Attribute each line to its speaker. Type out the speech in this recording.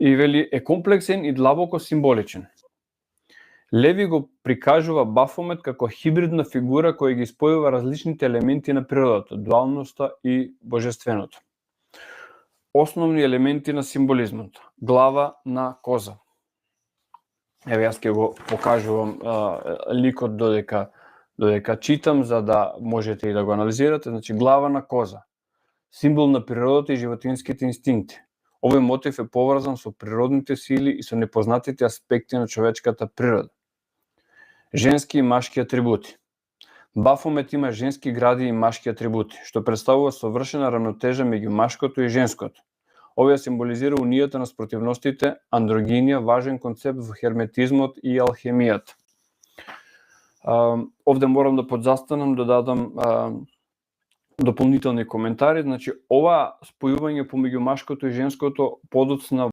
Speaker 1: И вели е комплексен и длабоко символичен. Леви го прикажува Бафомет како хибридна фигура која ги спојува различните елементи на природата, дуалноста и божественото. Основни елементи на символизмот. Глава на коза. Еве јас ќе го покажувам ликот додека читам, за да можете и да го анализирате. Значи, глава на коза. Символ на природата и животинските инстинкти. Овој мотив е поврзан со природните сили и со непознатите аспекти на човечката природа. Женски и машки атрибути. Бафомет има женски гради и машки атрибути, што представува совршена рамнотежа меѓу машкото и женското. Овој символизира унијата на спротивностите, андрогинија, важен концепт во херметизмот и алхемијата. Овде морам да подзастанам, да дадам дополнителни коментари. Значи, ова спојување помеѓу машкото и женското подоцна